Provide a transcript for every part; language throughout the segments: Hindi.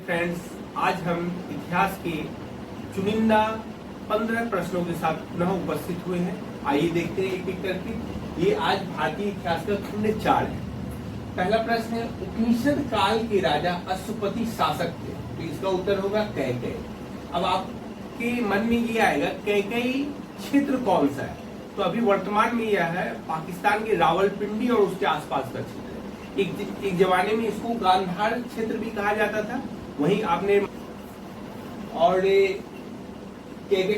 फ्रेंड्स, आज हम इतिहास के चुनिंदा 15 प्रश्नों के साथ पुनः उपस्थित हुए हैं। आइए देखते हैं एक एक करके। ये आज भारतीय इतिहास का खंड 4 है। पहला प्रश्न है, उपनिषद काल के राजा अश्वपति शासक थे, तो इसका उत्तर होगा कैकेयी। अब आपके मन में ये आएगा कैकेयी क्षेत्र कौन सा है, तो अभी वर्तमान में यह है पाकिस्तान के रावलपिंडी और उसके आसपास का क्षेत्र। एक जमाने में इसको गांधार क्षेत्र भी कहा जाता था। वहीं आपने और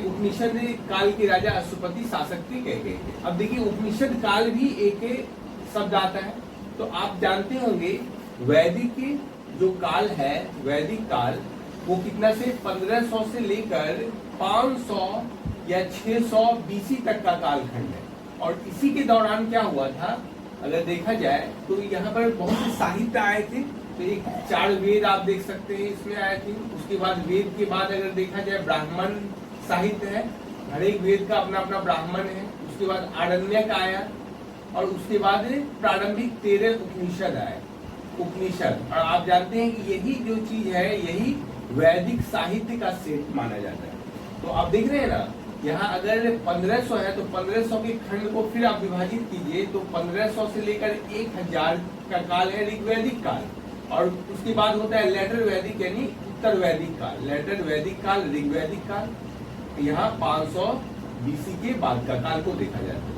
उपनिषद काल के राजा अश्वपति शासक थे कैकेयी। अब देखिए उपनिषद काल भी एक शब्द आता है, तो आप जानते होंगे वैदिक जो काल है, वैदिक काल वो कितना से 1500 से लेकर 500 या 600 बीसी तक का कालखंड है। और इसी के दौरान क्या हुआ था, अगर देखा जाए तो यहाँ पर बहुत से साहित्य आए थे। तो एक 4 वेद आप देख सकते हैं इसमें आए थे। उसके बाद वेद के बाद अगर देखा जाए ब्राह्मण साहित्य है, हर एक वेद का अपना अपना ब्राह्मण है। उसके बाद आरण्यक आया और उसके बाद प्रारंभिक 13 उपनिषद आए, उपनिषद। और आप जानते हैं कि यही जो चीज है यही वैदिक साहित्य का सेट माना जाता है। तो आप देख रहे हैं ना, यहाँ अगर 1500 है तो 1500 के खंड को फिर आप विभाजित कीजिए तो 1500 से लेकर 1000 का काल है ऋग्वैदिक काल। और उसके बाद होता है लेटर वैदिक यानी उत्तर वैदिक काल, लेटर वैदिक काल, ऋग्वैदिक काल। यहाँ 500 बीसी के बाद का काल को देखा जाता है।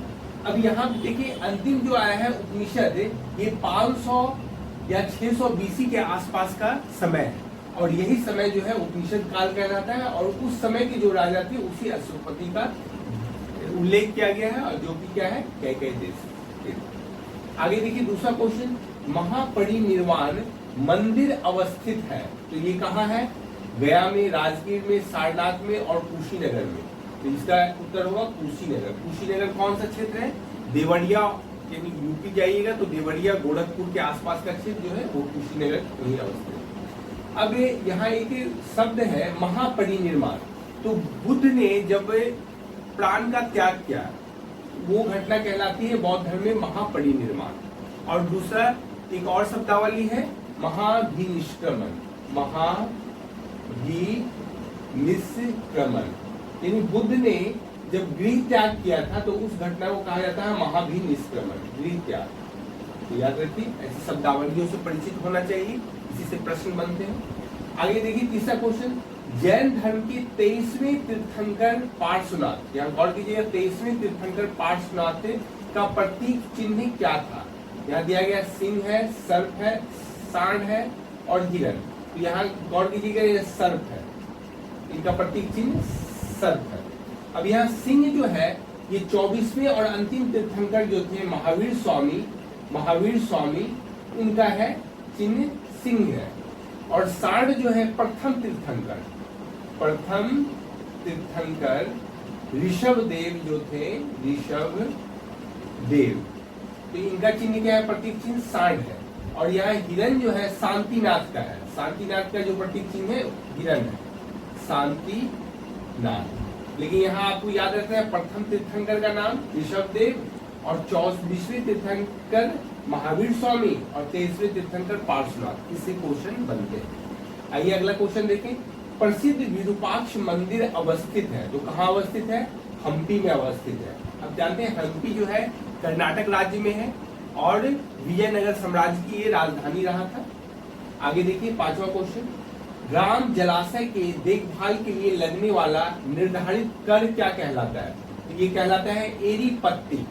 अब यहाँ देखिए अंतिम जो आया है उपनिषद, ये 500 या 600 बीसी के आसपास का समय है और यही समय जो है उपनिषद काल कहलाता है। और उस समय के जो राजा थे उसी अश्वपति का उल्लेख किया गया है और जो कि क्या है कैकेयी देश। आगे देखिए दूसरा क्वेश्चन, महापरिनिर्वाण मंदिर अवस्थित है, तो ये कहाँ है? गया में, राजगीर में, सारनाथ में और कुशीनगर में। तो इसका उत्तर होगा कुशीनगर। कुशीनगर कौन सा क्षेत्र है? देवरिया, यानी यूपी जाइएगा तो देवरिया गोरखपुर के आसपास का क्षेत्र जो है वो कुशीनगर वही अवस्थित है। अब यहाँ एक शब्द है महापरिनिर्वाण, तो बुद्ध ने जब प्राण का त्याग किया वो घटना कहलाती है बौद्ध धर्म में महापरिनिर्वाण। और दूसरा एक और शब्दावली है महाभिनिष्क्रमण, महाभिनिष्क्रमण, यानी बुद्ध ने जब गृह त्याग किया था तो उस घटना को कहा जाता है महाभिनिष्क्रमण, गृह त्याग। तो याद रखिए ऐसी शब्दावलियों से परिचित होना चाहिए, इसी से प्रश्न बनते हैं। आगे देखिए तीसरा क्वेश्चन, जैन धर्म के 23वें तीर्थंकर पार्श्वनाथ, यहाँ गौर कीजिएगा 23वें तीर्थंकर पार्श्वनाथ का प्रतीक चिन्ह क्या था? यहाँ दिया गया सिंह है, सर्प है, सांड है और हिरण। तो यहाँ गौर कीजिएगा ये सर्प है, इनका प्रतीक चिन्ह सर्प है। अब यहाँ सिंह जो है ये 24वें और अंतिम तीर्थंकर जो थे महावीर स्वामी उनका है चिन्ह सिंह है। और सांड जो है प्रथम तीर्थंकर ऋषभ देव जो थे, ऋषभ देव, तो इनका चिन्ह क्या है? प्रतीक चिन्ह सांड है। और यहाँ हिरण जो है शांतिनाथ का है, शांतिनाथ का जो प्रतीक चिन्ह है हिरण है, शांतिनाथ। लेकिन यहाँ आपको याद रखना है प्रथम तीर्थंकर का नाम ऋषभ देव और 24वें तीर्थंकर महावीर स्वामी और 23वें तीर्थंकर पार्श्वनाथ। इससे क्वेश्चन बनते हैं। आइए अगला क्वेश्चन देखें, प्रसिद्ध विरूपाक्ष मंदिर अवस्थित है, तो कहाँ अवस्थित है? हम्पी में अवस्थित है। अब जानते हैं हम्पी जो है कर्नाटक राज्य में है और विजयनगर साम्राज्य की ये राजधानी रहा था। आगे देखिए पांचवा क्वेश्चन, ग्राम जलाशय के देखभाल के लिए लगने वाला निर्धारित कर क्या कहलाता है? तो ये कहलाता है एरी पत्ती।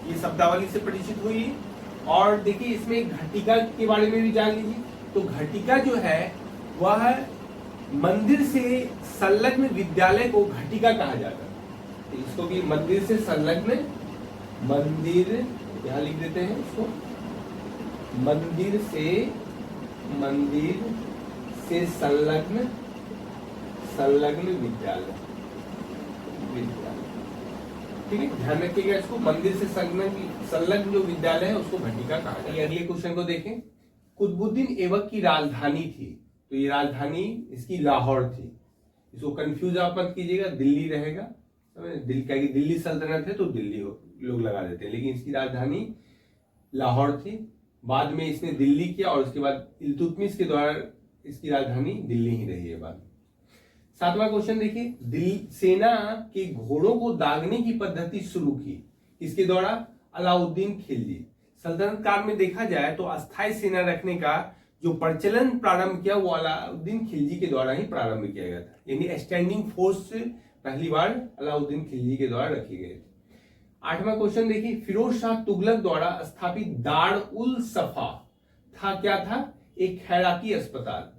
ये शब्दावली से परिचित हुई। और देखिए इसमें घटिका के बारे में भी जान लीजिए। तो घटिका जो है वह मंदिर से संलग्न विद्यालय को घटिका कहा जाता है। तो इसको भी मंदिर से संलग्न, मंदिर यहाँ लिख देते हैं इसको, मंदिर से संलग्न विद्यालय। ठीक है, ध्यान रखिएगा इसको, मंदिर से संलग्न जो विद्यालय है उसको घटिका कहा जाता है। अगले क्वेश्चन को देखें, कुतुबुद्दीन ऐबक की राजधानी थी, तो ये राजधानी इसकी लाहौर थी। इसको कंफ्यूज आप मत कीजिएगा, दिल्ली रहेगा, दिल्ली सल्तनत है तो दिल्ली लोग लगा देते हैं, लेकिन इसकी राजधानी लाहौर थी। बाद में इसने दिल्ली किया और उसके बाद इल्तुतमिश के द्वारा इसकी राजधानी दिल्ली ही रही है बाद में। 7वां क्वेश्चन देखिए, दिल्ली सेना के घोड़ों को दागने की पद्धति शुरू की किसके द्वारा? अलाउद्दीन खिलजी। सल्तनत काल में देखा जाए तो अस्थायी सेना रखने का जो प्रचलन प्रारंभ किया वो अलाउद्दीन खिलजी के द्वारा ही प्रारंभ किया गया था, यानी स्टैंडिंग फोर्स पहली बार अलाउद्दीन खिलजी के द्वारा रखी गई थी। 8वां क्वेश्चन देखिए, फिरोज शाह तुगलक द्वारा स्थापित दार उल सफा था क्या था? एक खैराती अस्पताल,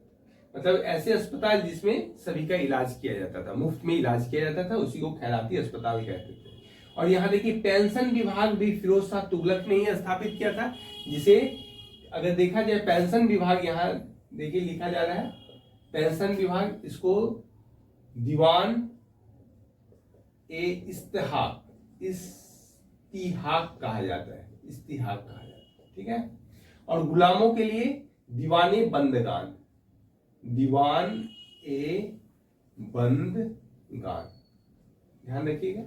मतलब ऐसे अस्पताल जिसमें सभी का इलाज किया जाता था, मुफ्त में इलाज किया जाता था, उसी को खैराती अस्पताल कहते थे। और यहाँ देखिए पेंशन विभाग भी फिरोज शाह तुगलक ने ही स्थापित किया था, जिसे अगर देखा जाए पेंशन विभाग यहाँ देखिए लिखा जा रहा है पेंशन विभाग, इसको दीवान ए इस्तिहाक कहा जाता है, इस्तिहाक कहा जाता है, ठीक है। और गुलामों के लिए दीवाने बंदगान, दीवान ए बंदगान, ध्यान रखिएगा।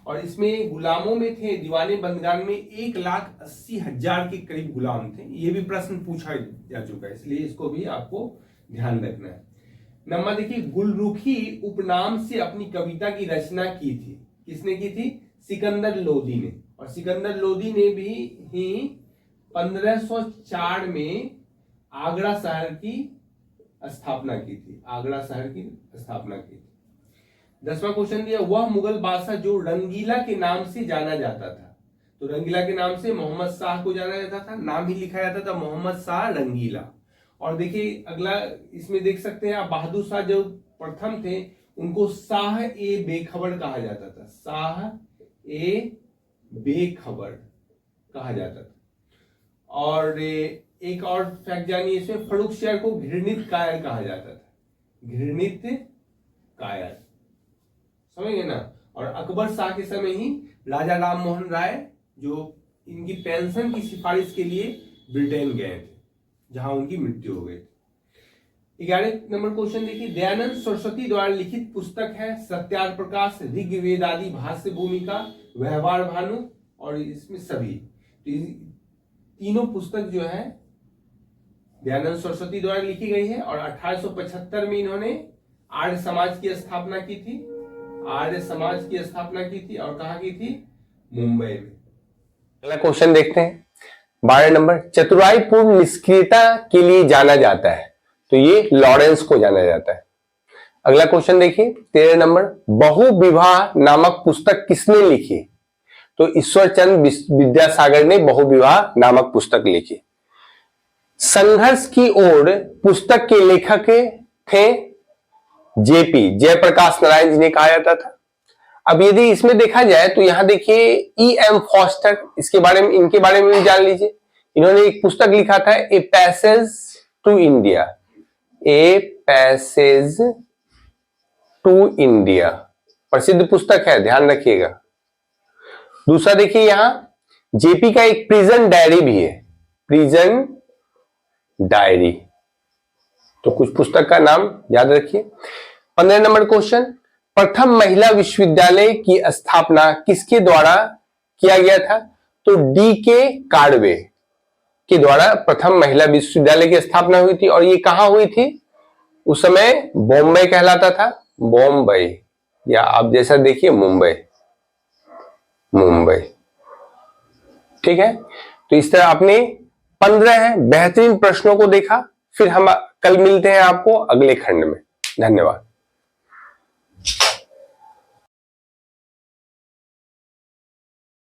और इसमें गुलामों में थे दीवाने बंदगान में 1,80,000 के करीब गुलाम थे। ये भी प्रश्न पूछा जा चुका है, इसलिए इसको भी आपको ध्यान रखना है। नंबर देखिए, गुलरुखी उपनाम से अपनी कविता की रचना की थी, किसने की थी? सिकंदर लोदी ने। और सिकंदर लोदी ने भी ही 1504 में आगरा शहर की स्थापना की थी, आगरा शहर की स्थापना की थी। 10वां क्वेश्चन दिया, वह मुगल बादशाह जो रंगीला के नाम से जाना जाता था, तो रंगीला के नाम से मोहम्मद शाह को जाना जाता था, नाम ही लिखा जाता था मोहम्मद शाह रंगीला। और देखिए अगला इसमें देख सकते हैं आप, बहादुर शाह जो प्रथम थे उनको शाह ए बेखबर कहा जाता था, शाह ए बेखबर कहा जाता था। और एक और फैक्ट जानिए इसमें, फर्रुखसियर को घृणित कायर कहा जाता था, घृणित कायर, समझ गए ना। और अकबर शाह के समय ही राजा राम मोहन राय जो इनकी पेंशन की सिफारिश के लिए ब्रिटेन गए थे, जहां उनकी मृत्यु हो गई। 11 नंबर क्वेश्चन देखिए, दयानंद सरस्वती द्वारा लिखित पुस्तक है सत्यार्थ प्रकाश, ऋग्वेद आदि भाष्य भूमिका, व्यवहार भानु और इसमें सभी। तो तीनों पुस्तक जो है दयानंद सरस्वती द्वारा लिखी गई है। और 1875 में इन्होंने आर्य समाज की स्थापना की थी, आर्य समाज की स्थापना की थी। और कहाँ की थी? मुंबई में। अगला क्वेश्चन देखते हैं 12 नंबर, चतुराई पूर्ण निष्क्रियता के लिए जाना जाता है, तो ये लॉरेंस को जाना जाता है। अगला क्वेश्चन देखिए 13 नंबर, बहुविवाह नामक पुस्तक किसने लिखी? तो ईश्वरचंद विद्यासागर ने बहुविवाह नामक पुस्तक लिखी। संघर्ष की ओर पुस्तक के लेखक थे जेपी जयप्रकाश नारायण जी ने कहा जाता था। अब यदि इसमें देखा जाए तो यहां देखिए E.M. फॉस्टर, इसके बारे में, इनके बारे में भी जान लीजिए। इन्होंने एक पुस्तक लिखा था a passage to India, a passage to India, प्रसिद्ध पुस्तक है, ध्यान रखिएगा। दूसरा देखिए यहां जेपी का एक प्रिजन डायरी भी है, प्रिजन डायरी, तो कुछ पुस्तक का नाम याद रखिए। 15 नंबर क्वेश्चन, प्रथम महिला विश्वविद्यालय की स्थापना किसके द्वारा किया गया था? तो D.K. कार्डवे के द्वारा प्रथम महिला विश्वविद्यालय की स्थापना हुई थी। और ये कहां हुई थी? उस समय बॉम्बे कहलाता था, बॉम्बे, या आप जैसा देखिए मुंबई, मुंबई, ठीक है। तो इस तरह आपने 15 बेहतरीन प्रश्नों को देखा। फिर हम कल मिलते हैं आपको अगले खंड में। धन्यवाद।